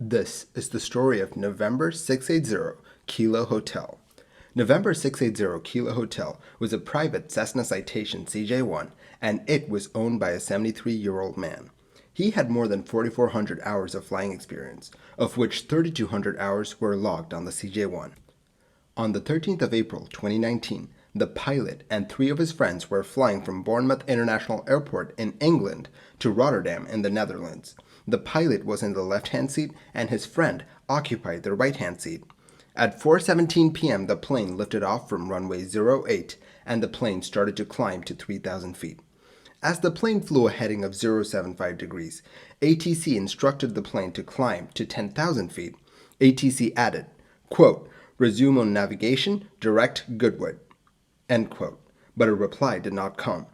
This is the story of November 680 Kilo Hotel. November 680 Kilo Hotel was a private Cessna Citation CJ-1, and it was owned by a 73-year-old man. He had more than 4,400 hours of flying experience, of which 3,200 hours were logged on the CJ-1. On the 13th of April 2019, the pilot and three of his friends were flying from Bournemouth International Airport in England to Rotterdam in the Netherlands. The pilot was in the left-hand seat and his friend occupied the right-hand seat. At 4:17 p.m., the plane lifted off from runway 08 and the plane started to climb to 3,000 feet. As the plane flew a heading of 075 degrees, ATC instructed the plane to climb to 10,000 feet. ATC added, quote, "Resume on navigation, direct Goodwood," end quote, but a reply did not come.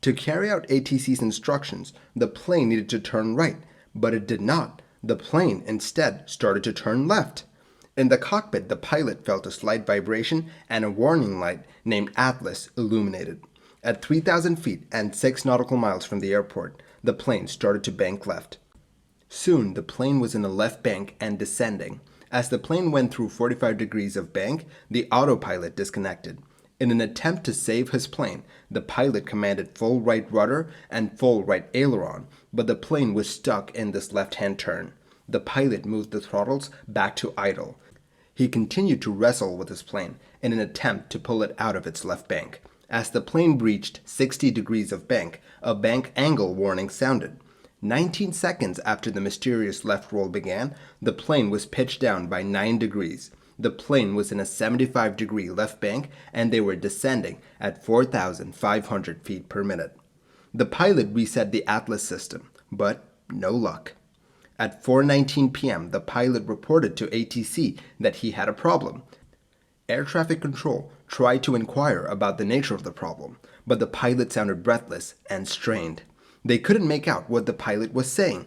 To carry out ATC's instructions, the plane needed to turn right, but it did not. The plane instead started to turn left. In the cockpit, the pilot felt a slight vibration and a warning light named Atlas illuminated. At 3,000 feet and 6 nautical miles from the airport, the plane started to bank left. Soon, the plane was in a left bank and descending. As the plane went through 45 degrees of bank, the autopilot disconnected. In an attempt to save his plane, the pilot commanded full right rudder and full right aileron, but the plane was stuck in this left-hand turn. The pilot moved the throttles back to idle. He continued to wrestle with his plane in an attempt to pull it out of its left bank. As the plane breached 60 degrees of bank, a bank angle warning sounded. 19 seconds after the mysterious left roll began, the plane was pitched down by 9 degrees. The plane was in a 75-degree left bank and they were descending at 4,500 feet per minute. The pilot reset the Atlas system, but no luck. At 4:19 p.m., the pilot reported to ATC that he had a problem. Air traffic control tried to inquire about the nature of the problem, but the pilot sounded breathless and strained. They couldn't make out what the pilot was saying.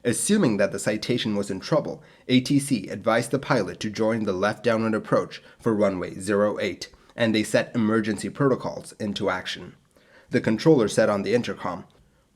Assuming that the Citation was in trouble, ATC advised the pilot to join the left downwind approach for runway 08, and they set emergency protocols into action. The controller said on the intercom,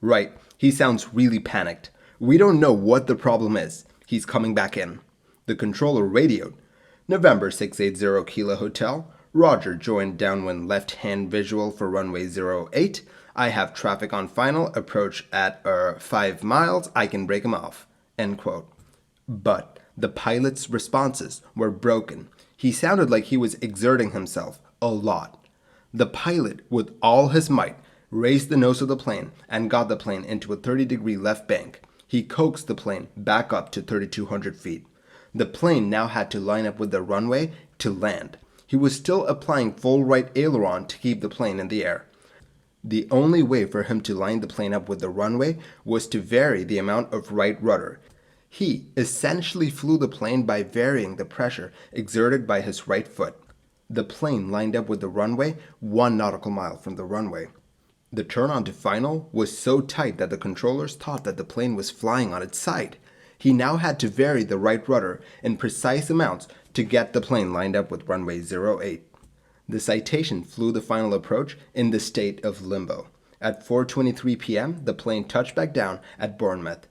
"Right, he sounds really panicked. We don't know what the problem is. He's coming back in." The controller radioed, "November 680 Kilo Hotel, Roger joined downwind left-hand visual for runway 08. I have traffic on final, approach at 5 miles, I can break him off," end quote. But the pilot's responses were broken. He sounded like he was exerting himself a lot. The pilot, with all his might, raised the nose of the plane and got the plane into a 30-degree left bank. He coaxed the plane back up to 3,200 feet. The plane now had to line up with the runway to land. He was still applying full right aileron to keep the plane in the air. The only way for him to line the plane up with the runway was to vary the amount of right rudder. He essentially flew the plane by varying the pressure exerted by his right foot. The plane lined up with the runway 1 nautical mile from the runway. The turn on to final was so tight that the controllers thought that the plane was flying on its side. He now had to vary the right rudder in precise amounts to get the plane lined up with runway 08. The Citation flew the final approach in the state of limbo. At 4:23 p.m., the plane touched back down at Bournemouth.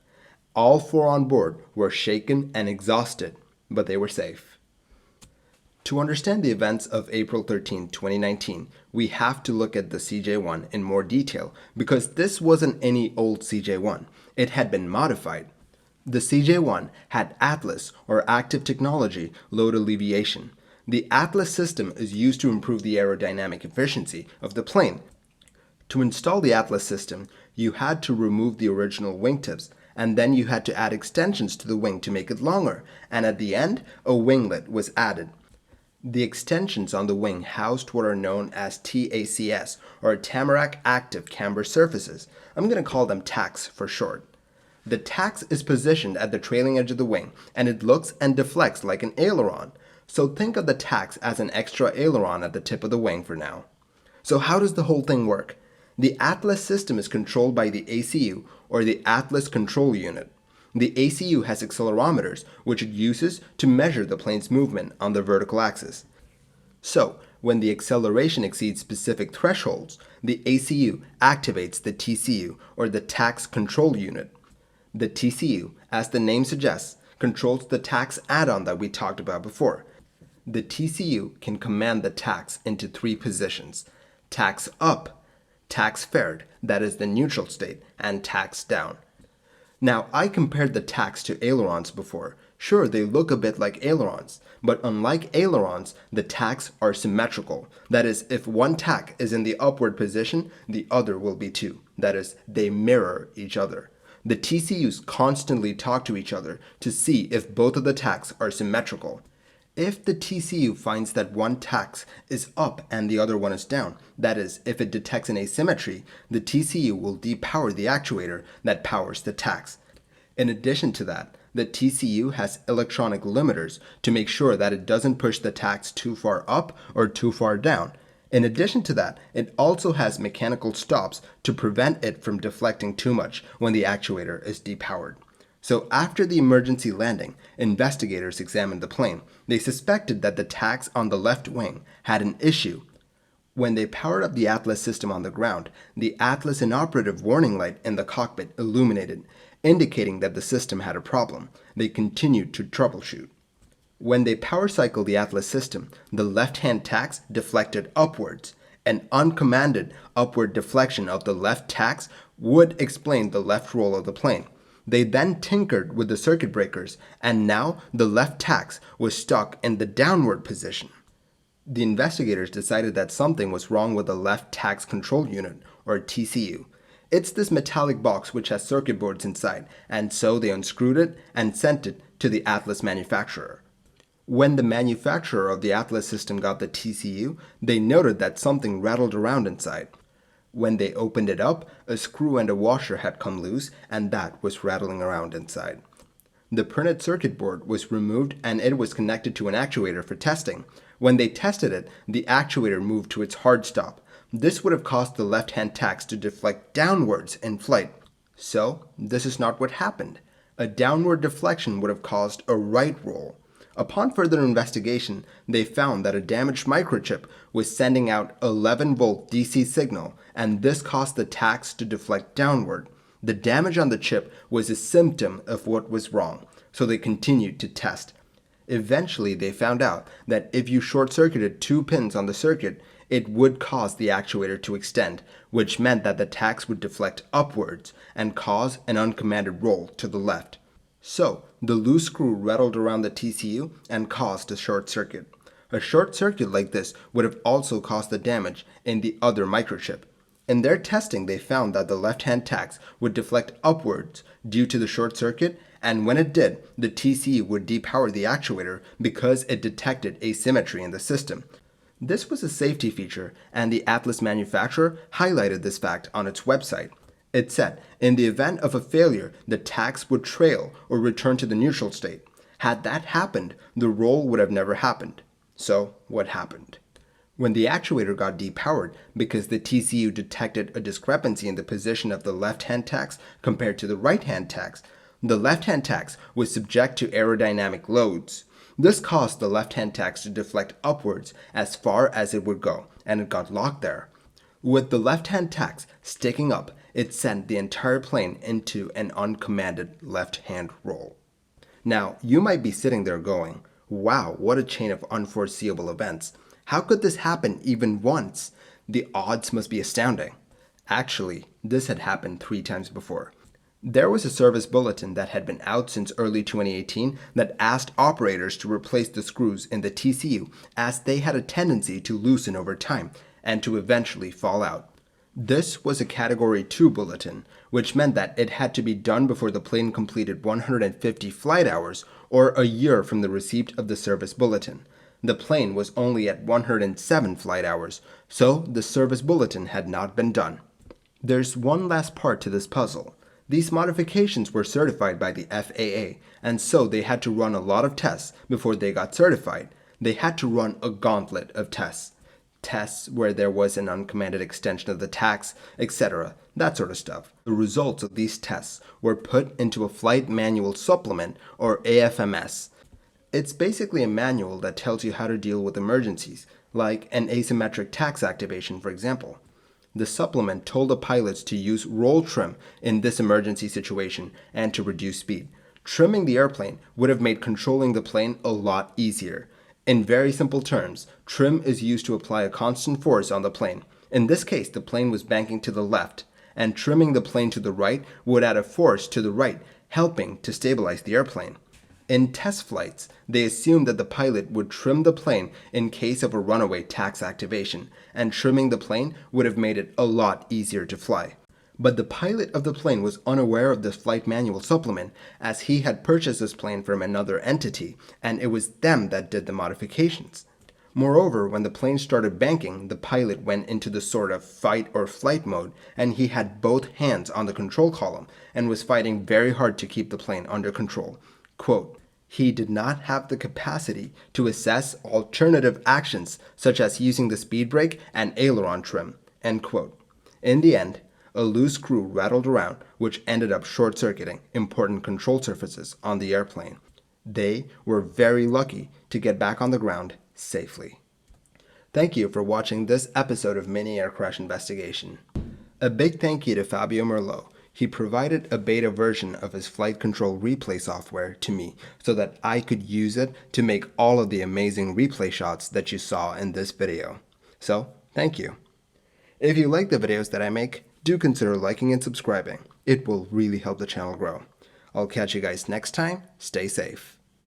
All 4 on board were shaken and exhausted, but they were safe. To understand the events of April 13, 2019, we have to look at the CJ-1 in more detail because this wasn't any old CJ-1. It had been modified. The CJ-1 had Atlas, or Active Technology, Load Alleviation. The Atlas system is used to improve the aerodynamic efficiency of the plane. To install the Atlas system, you had to remove the original wingtips, and then you had to add extensions to the wing to make it longer, and at the end, a winglet was added. The extensions on the wing housed what are known as TACS, or Tamarack Active Camber Surfaces. I'm going to call them TACS for short. The TACS is positioned at the trailing edge of the wing, and it looks and deflects like an aileron. So think of the TACS as an extra aileron at the tip of the wing for now. So how does the whole thing work? The Atlas system is controlled by the ACU, or the Atlas Control Unit. The ACU has accelerometers, which it uses to measure the plane's movement on the vertical axis. So, when the acceleration exceeds specific thresholds, the ACU activates the TCU, or the TACS Control Unit. The TCU, as the name suggests, controls the tax add-on that we talked about before. The TCU can command the tax into three positions: tax up, tax fared, that is the neutral state, and tax down. Now, I compared the tax to ailerons before. Sure, they look a bit like ailerons, but unlike ailerons, the tacks are symmetrical. That is, if one tack is in the upward position, the other will be too. That is, they mirror each other. The TCUs constantly talk to each other to see if both of the tacks are symmetrical. If the TCU finds that one tax is up and the other one is down, that is, if it detects an asymmetry, the TCU will depower the actuator that powers the tax. In addition to that, the TCU has electronic limiters to make sure that it doesn't push the tax too far up or too far down. In addition to that, it also has mechanical stops to prevent it from deflecting too much when the actuator is depowered. So after the emergency landing, investigators examined the plane. They suspected that the tax on the left wing had an issue. When they powered up the Atlas system on the ground, the Atlas inoperative warning light in the cockpit illuminated, indicating that the system had a problem. They continued to troubleshoot. When they power cycled the Atlas system, the left-hand tax deflected upwards. An uncommanded upward deflection of the left tax would explain the left roll of the plane. They then tinkered with the circuit breakers, and now the left tax was stuck in the downward position. The investigators decided that something was wrong with the left tax control unit, or TCU. It's this metallic box which has circuit boards inside, and so they unscrewed it and sent it to the Atlas manufacturer. When the manufacturer of the Atlas system got the TCU, they noted that something rattled around inside. When they opened it up, a screw and a washer had come loose, and that was rattling around inside. The printed circuit board was removed and it was connected to an actuator for testing. When they tested it, the actuator moved to its hard stop. This would have caused the left-hand tax to deflect downwards in flight. So, this is not what happened. A downward deflection would have caused a right roll. Upon further investigation, they found that a damaged microchip was sending out 11-volt DC signal, and this caused the tax to deflect downward. The damage on the chip was a symptom of what was wrong, so they continued to test. Eventually, they found out that if you short-circuited 2 pins on the circuit, it would cause the actuator to extend, which meant that the tax would deflect upwards and cause an uncommanded roll to the left. So, the loose screw rattled around the TCU and caused a short circuit. A short circuit like this would have also caused the damage in the other microchip. In their testing, they found that the left-hand tax would deflect upwards due to the short circuit, and when it did, the TCU would depower the actuator because it detected asymmetry in the system. This was a safety feature, and the Atlas manufacturer highlighted this fact on its website. It said, in the event of a failure, the tax would trail or return to the neutral state. Had that happened, the roll would have never happened. So, what happened? When the actuator got depowered because the TCU detected a discrepancy in the position of the left-hand tax compared to the right-hand tax, the left-hand tax was subject to aerodynamic loads. This caused the left-hand tax to deflect upwards as far as it would go, and it got locked there. With the left-hand tax sticking up, it sent the entire plane into an uncommanded left-hand roll. Now, you might be sitting there going, wow, what a chain of unforeseeable events. How could this happen even once? The odds must be astounding. Actually, this had happened 3 times before. There was a service bulletin that had been out since early 2018 that asked operators to replace the screws in the TCU as they had a tendency to loosen over time and to eventually fall out. This was a Category 2 bulletin, which meant that it had to be done before the plane completed 150 flight hours or a year from the receipt of the service bulletin. The plane was only at 107 flight hours, so the service bulletin had not been done. There's one last part to this puzzle. These modifications were certified by the FAA, and so they had to run a lot of tests before they got certified. They had to run a gauntlet of tests. Tests where there was an uncommanded extension of the tax, etc., that sort of stuff. The results of these tests were put into a flight manual supplement, or AFMS. It's basically a manual that tells you how to deal with emergencies, like an asymmetric tax activation, for example. The supplement told the pilots to use roll trim in this emergency situation and to reduce speed. Trimming the airplane would have made controlling the plane a lot easier. In very simple terms, trim is used to apply a constant force on the plane. In this case, the plane was banking to the left, and trimming the plane to the right would add a force to the right, helping to stabilize the airplane. In test flights, they assumed that the pilot would trim the plane in case of a runaway tax activation, and trimming the plane would have made it a lot easier to fly. But the pilot of the plane was unaware of this flight manual supplement, as he had purchased this plane from another entity, and it was them that did the modifications. Moreover, when the plane started banking, the pilot went into the sort of fight or flight mode, and he had both hands on the control column and was fighting very hard to keep the plane under control. Quote, he did not have the capacity to assess alternative actions such as using the speed brake and aileron trim. End quote. In the end, a loose screw rattled around, which ended up short-circuiting important control surfaces on the airplane. They were very lucky to get back on the ground safely. Thank you for watching this episode of Mini Air Crash Investigation. A big thank you to Fabio Merlot. He provided a beta version of his flight control replay software to me so that I could use it to make all of the amazing replay shots that you saw in this video. So, thank you. If you like the videos that I make, do consider liking and subscribing. It will really help the channel grow. I'll catch you guys next time. Stay safe.